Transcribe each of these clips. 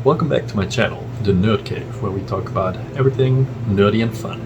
Welcome back to my channel, The Nerd Cave, where we talk about everything nerdy and fun.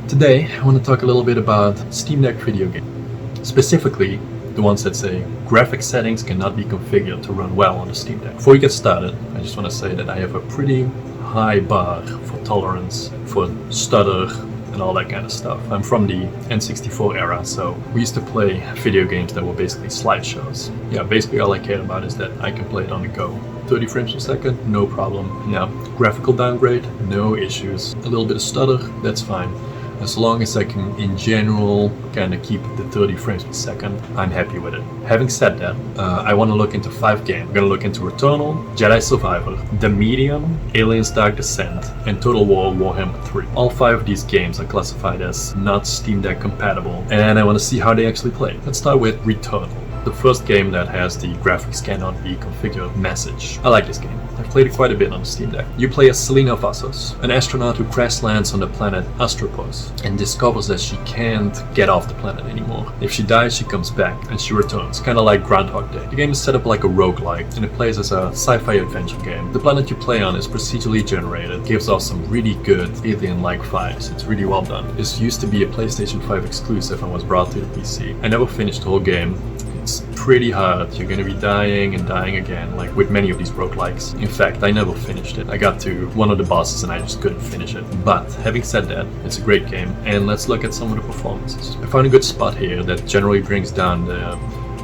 Today, I want to talk a little bit about Steam Deck video games. Specifically, the ones that say graphic settings cannot be configured to run well on the Steam Deck. Before we get started, I just want to say that I have a pretty high bar for tolerance, for stutter, and all that kind of stuff. I'm from the N64 era, so we used to play video games that were basically slideshows. Yeah, basically all I care about is that I can play it on the go. 30 frames per second, no problem. Now, graphical downgrade, no issues. A little bit of stutter, that's fine. As long as I can, in general, kind of keep the 30 frames per second, I'm happy with it. Having said that, I want to look into 5 games. I'm going to look into Returnal, Jedi Survivor, The Medium, Aliens Dark Descent, and Total War Warhammer 3. All 5 of these games are classified as not Steam Deck compatible, and I want to see how they actually play. Let's start with Returnal, the first game that has the graphics cannot be configured message. I like this game. I've played it quite a bit on the Steam Deck. You play as Selena Vassos, an astronaut who crash lands on the planet Astropos and discovers that she can't get off the planet anymore. If she dies, she comes back and she returns, kind of like Groundhog Day. The game is set up like a roguelike and it plays as a sci-fi adventure game. The planet you play on is procedurally generated, gives off some really good alien-like vibes. It's really well done. This used to be a PlayStation 5 exclusive and was brought to the PC. I never finished the whole game. It's pretty hard. You're gonna be dying and dying again, like with many of these roguelikes. In fact, I never finished it. I got to one of the bosses and I just couldn't finish it. But having said that, it's a great game, and let's look at some of the performances. I found a good spot here that generally brings down the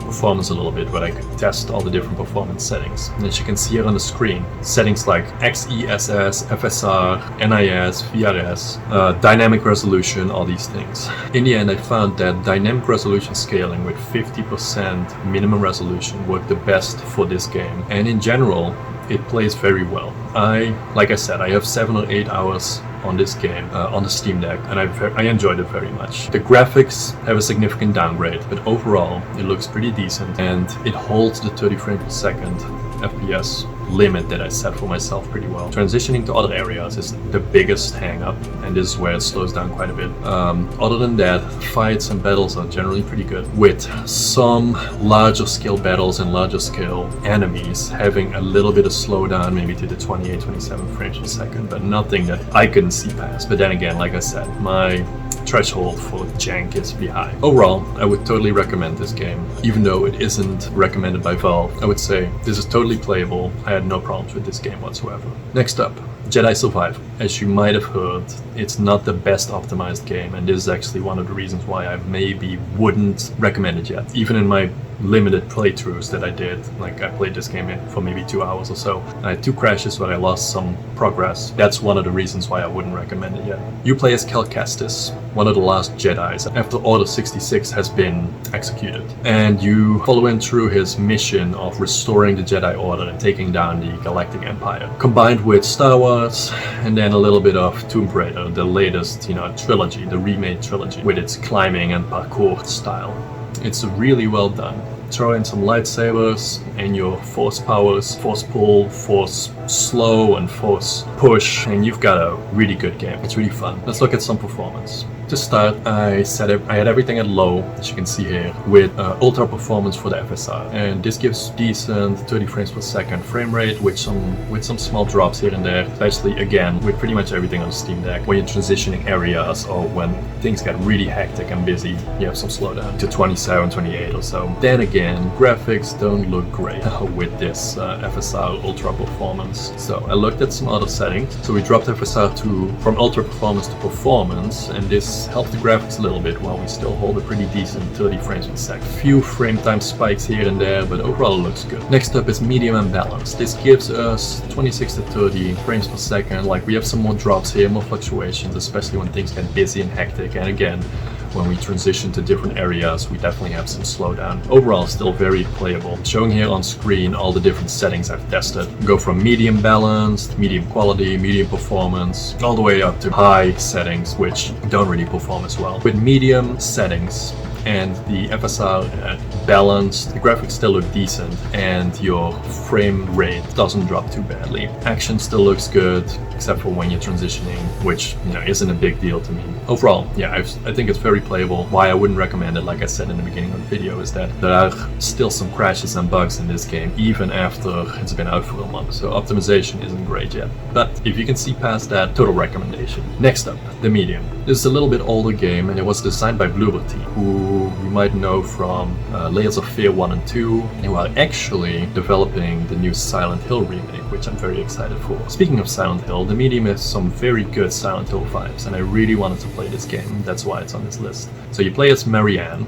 performance a little bit, where I could test all the different performance settings. And as you can see here on the screen, settings like XESS, FSR, NIS, VRS, dynamic resolution, all these things. In the end, I found that dynamic resolution scaling with 50% minimum resolution worked the best for this game. And in general, it plays very well. Like I said, I have 7 or 8 hours on this game on the Steam Deck, and I enjoyed it very much. The graphics have a significant downgrade, but overall it looks pretty decent, and it holds the 30 frames per second FPS limit that I set for myself pretty well. Transitioning to other areas is the biggest hang-up, and this is where it slows down quite a bit. Other than that, fights and battles are generally pretty good, with some larger scale battles and larger scale enemies having a little bit of slowdown, maybe to the 28, 27 frames per second, but nothing that I couldn't see past. But then again, like I said, my threshold for jank is pretty high. Overall, I would totally recommend this game. Even though it isn't recommended by Valve, I would say this is totally playable. I had no problems with this game whatsoever. Next up, Jedi Survivor. As you might have heard, it's not the best optimized game, and this is actually one of the reasons why I maybe wouldn't recommend it yet. Even in my limited playthroughs that I did, like I played this game for maybe 2 hours or so, I had 2 crashes where I lost some progress. That's one of the reasons why I wouldn't recommend it yet. You play as Cal Kestis, one of the last Jedis, after Order 66 has been executed, and you follow him through his mission of restoring the Jedi Order and taking down the Galactic Empire, combined with Star Wars and then a little bit of Tomb Raider, the latest, trilogy, the remade trilogy, with its climbing and parkour style. It's really well done. Throw in some lightsabers and your force powers, force pull, force slow, and force push, and you've got a really good game. It's really fun. Let's look at some performance. To start, I had everything at low, as you can see here, with ultra performance for the FSR, and this gives decent 30 frames per second frame rate with some small drops here and there, especially again with pretty much everything on the Steam Deck. When you're transitioning areas or when things get really hectic and busy, you have some slowdown to 27, 28 or so. Then again, graphics don't look great with this FSR ultra performance. So I looked at some other settings. So we dropped FSR from ultra performance to performance, and this helps the graphics a little bit while we still hold a pretty decent 30 frames per second. Few frame time spikes here and there, but overall it looks good. Next up is medium and balanced. This gives us 26 to 30 frames per second. Like, we have some more drops here, more fluctuations, especially when things get busy and hectic. And again, when we transition to different areas, we definitely have some slowdown. Overall, still very playable. Showing here on screen all the different settings I've tested. Go from medium balanced, medium quality, medium performance, all the way up to high settings, which don't really perform as well. With medium settings and the FSR at balanced, the graphics still look decent, and your frame rate doesn't drop too badly. Action still looks good, except for when you're transitioning, which, you know, isn't a big deal to me. Overall, yeah, I think it's very playable. Why I wouldn't recommend it, like I said in the beginning of the video, is that there are still some crashes and bugs in this game, even after it's been out for a month. So optimization isn't great yet. But if you can see past that, total recommendation. Next up, the Medium. This is a little bit older game, and it was designed by Bloober Team, who you might know from Layers of Fear 1 and 2, and who are actually developing the new Silent Hill remake, which I'm very excited for. Speaking of Silent Hill, the Medium has some very good Silent Hill vibes, and I really wanted to play this game. That's why it's on this list. So you play as Marianne,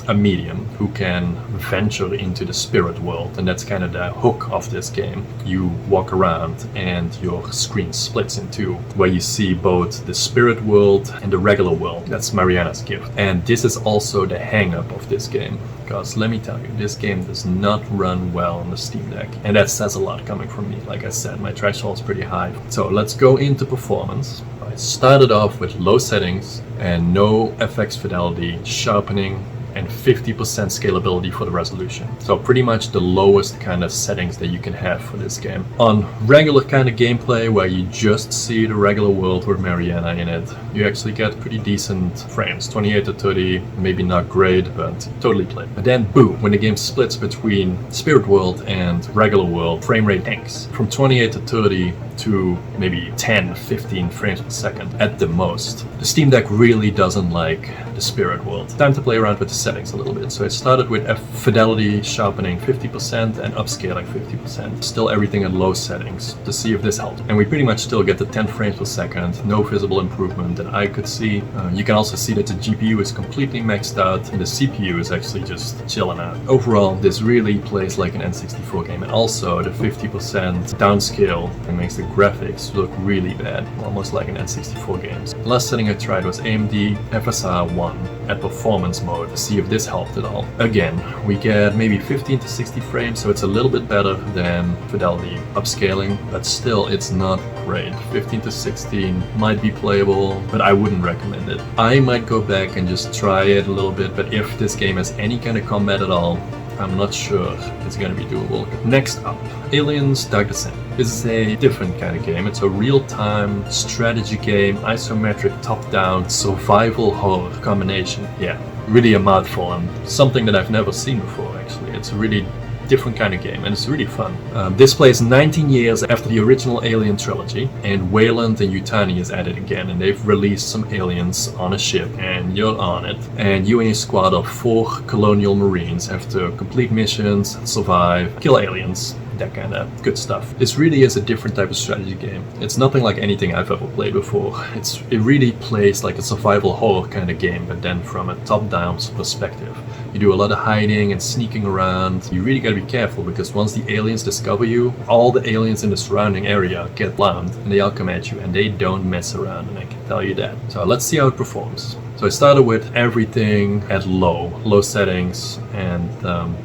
a medium who can venture into the spirit world, and that's kind of the hook of this game. You walk around and your screen splits in two, where you see both the spirit world and the regular world. That's Mariana's gift. And this is also the hang-up of this game, because let me tell you, this game does not run well on the Steam Deck, and that says a lot coming from me. Like I said, my threshold is pretty high. So let's go into performance. I started off with low settings and no FX fidelity, sharpening, and 50% scalability for the resolution. So pretty much the lowest kind of settings that you can have for this game. On regular kind of gameplay, where you just see the regular world with Mariana in it, you actually get pretty decent frames, 28 to 30, maybe not great, but totally play. But then boom, when the game splits between spirit world and regular world, frame rate tanks from 28 to 30 to maybe 10, 15 frames per second at the most. The Steam Deck really doesn't like the spirit world. Time to play around with the settings a little bit. So I started with fidelity sharpening 50% and upscaling 50%. Still everything at low settings to see if this helped. And we pretty much still get the 10 frames per second, no visible improvement that I could see. You can also see that the GPU is completely maxed out and the CPU is actually just chilling out. Overall, this really plays like an N64 game, and also the 50% downscale makes the graphics look really bad, almost like an N64 game. The last setting I tried was AMD FSR 1 at performance mode to see if this helped at all. Again, we get maybe 15 to 60 frames, so it's a little bit better than fidelity upscaling, but still it's not great. 15 to 16 might be playable, but I wouldn't recommend it. I might go back and just try it a little bit, but if this game has any kind of combat at all, I'm not sure it's gonna be doable. Next up, Aliens Dark Descent. This is a different kind of game. It's a real-time strategy game, isometric top-down survival horror combination. Yeah, really a mouthful, and something that I've never seen before actually. It's a really different kind of game, and it's really fun. This plays 19 years after the original Alien trilogy, and Wayland and Yutani is at it again, and they've released some aliens on a ship, and you're on it, and you and your squad of 4 colonial marines have to complete missions, survive, kill aliens, that kind of good stuff. This really is a different type of strategy game. It's nothing like anything I've ever played before. It really plays like a survival horror kind of game, but then from a top-down perspective. You do a lot of hiding and sneaking around. You really gotta be careful, because once the aliens discover you, all the aliens in the surrounding area get alarmed and they all come at you, and they don't mess around, and I can tell you that. So let's see how it performs. So I started with everything at low settings, and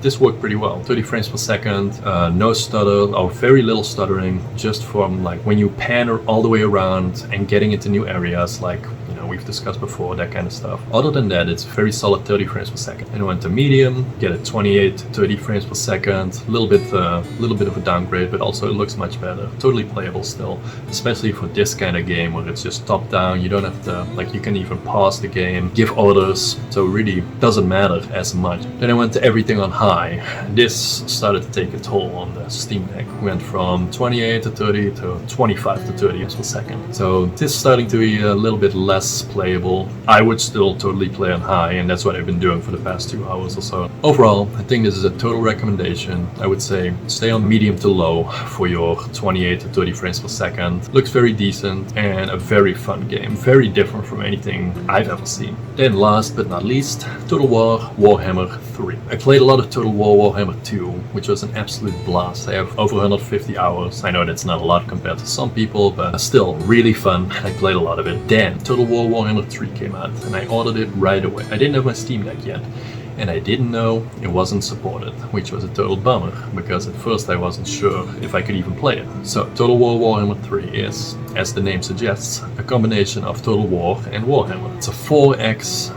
this worked pretty well. 30 frames per second, no stutter, or very little stuttering, just from like when you pan all the way around and getting into new areas, like we've discussed before, that kind of stuff. Other than that, it's very solid 30 frames per second. And I went to medium, get it 28 to 30 frames per second, a little bit of a downgrade, but also it looks much better. Totally playable still, especially for this kind of game where it's just top down. You don't have to, like, you can even pause the game, give orders, so it really doesn't matter as much. Then I went to everything on high. This started to take a toll on the Steam Deck. Went from 28 to 30 to 25 to 30 frames per second. So this is starting to be a little bit less playable. I would still totally play on high, and that's what I've been doing for the past 2 hours or so. Overall, I think this is a total recommendation. I would say stay on medium to low for your 28 to 30 frames per second. Looks very decent and a very fun game. Very different from anything I've ever seen. Then last but not least, Total War Warhammer 3. I played a lot of Total War Warhammer 2, which was an absolute blast. I have over 150 hours. I know that's not a lot compared to some people, but still really fun. I played a lot of it. Then Total War Warhammer 3 came out, and I ordered it right away. I didn't have my Steam Deck yet, and I didn't know it wasn't supported, which was a total bummer, because at first I wasn't sure if I could even play it. So Total War Warhammer 3 is, as the name suggests, a combination of Total War and Warhammer. It's a 4X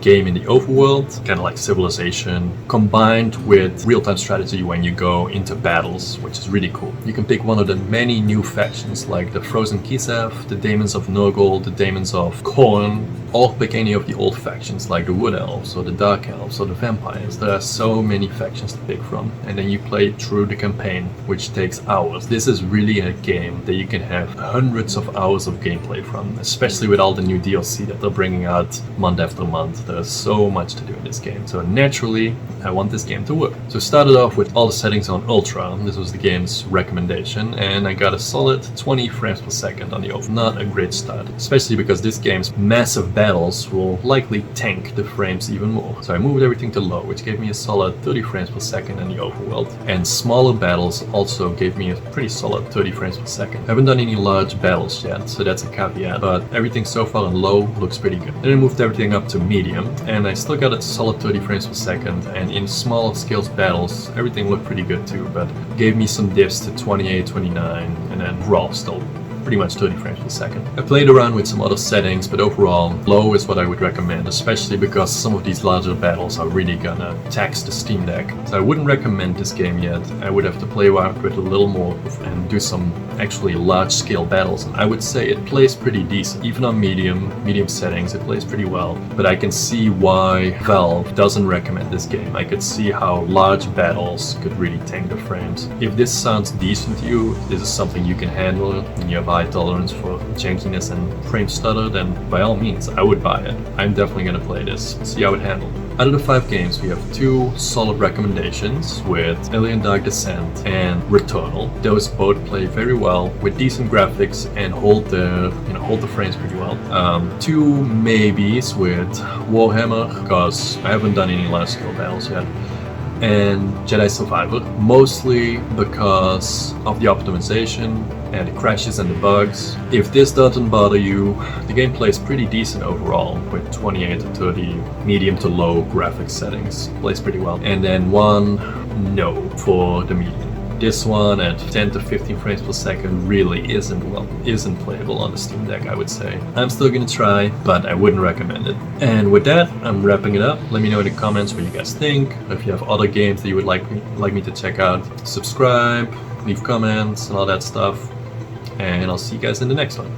game in the overworld, kind of like Civilization, combined with real-time strategy when you go into battles, which is really cool. You can pick one of the many new factions like the Frozen Kislev, the Daemons of Nurgle, the Daemons of Khorne, or pick any of the old factions like the Wood Elves or the Dark Elves or the Vampires. There are so many factions to pick from, and then you play through the campaign, which takes hours. This is really a game that you can have hundreds of hours of gameplay from, especially with all the new DLC that they're bringing out month after month. There's so much to do in this game, so naturally I want this game to work. So I started off with all the settings on Ultra. This was the game's recommendation, and I got a solid 20 frames per second on the Ultra. Not a great start, especially because this game's massive battles will likely tank the frames even more. So I moved everything to low, which gave me a solid 30 frames per second in the overworld, and smaller battles also gave me a pretty solid 30 frames per second. I haven't done any large battles yet, so that's a caveat, but everything so far on low looks pretty good. Then I moved everything up to medium, and I still got a solid 30 frames per second, and in smaller scales battles everything looked pretty good too, but gave me some dips to 28, 29, and then raw still pretty much 30 frames per second. I played around with some other settings, but overall low is what I would recommend, especially because some of these larger battles are really gonna tax the Steam Deck. So I wouldn't recommend this game yet. I would have to play around with it a little more and do some actually large scale battles, and I would say it plays pretty decent. Even on medium settings, it plays pretty well, but I can see why Valve doesn't recommend this game. I could see how large battles could really tank the frames. If this sounds decent to you, this is something you can handle, and you have high tolerance for jankiness and frame stutter, then by all means I would buy it. I'm definitely gonna play this, see how it handles. Out of the 5 games, we have 2 solid recommendations with Alien Dark Descent and Returnal. Those both play very well with decent graphics and hold the frames pretty well. 2 maybes with Warhammer, because I haven't done any large scale battles yet, and Jedi Survivor, mostly because of the optimization and the crashes and the bugs. If this doesn't bother you, the game plays pretty decent overall with 28 to 30 medium to low graphics settings. Plays pretty well. And then 1 no for the medium. This one at 10 to 15 frames per second really isn't playable on the Steam Deck, I would say. I'm still gonna try, but I wouldn't recommend it. And with that, I'm wrapping it up. Let me know in the comments what you guys think. If you have other games that you would like me to check out, subscribe, leave comments and all that stuff. And I'll see you guys in the next one.